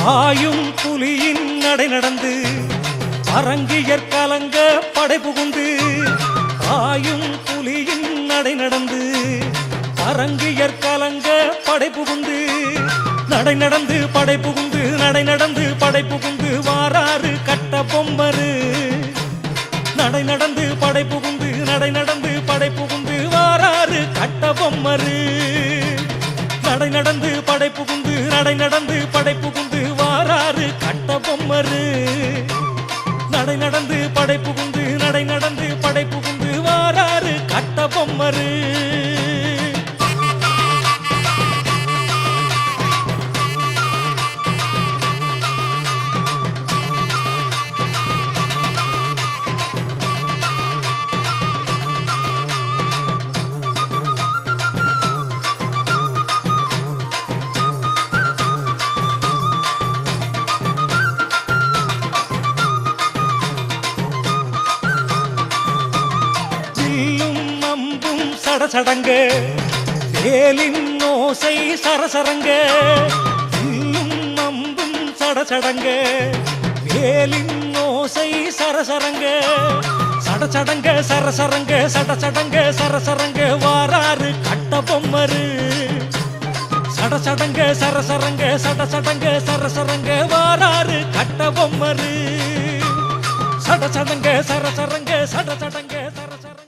பாயும் புலியின் நடை நடந்து அரங்கியற் கலங்க படை புகுந்து பாயும் புலியின் நடை நடந்து அரங்கியற் கலங்க படை புகுந்து நடை நடந்து படை புகுந்து நடை நடந்து படை புகுந்து வாராறு கட்ட பொம்மரு நடை நடந்து படை புகுந்து நடை நடந்து படை புகுந்து வாராறு கட்ட பொம்மரு நடை நடந்து படை புகுந்து நடை நடந்து படை புகுந்து வாராறு கட்ட பொம்மரு நடை நடந்து படை புகுந்து நடை நடந்து படை புகுந்து வாராறு கட்ட பொம்மரு சடசடங்க வேலின் ஓசை சரசரங்க வில்லும் அம்பும் சடசடங்க வேலின் ஓசை சரசரங்க சடசடங்க சரசரங்க சடசடங்க சரசரங்க வாராறு கட்ட பொம்மரு சடசடங்க சரசரங்க சடசடங்க சரசரங்க வாராறு கட்ட பொம்மரு சடசடங்க சரசரங்க சடசடங்க சரசரங்க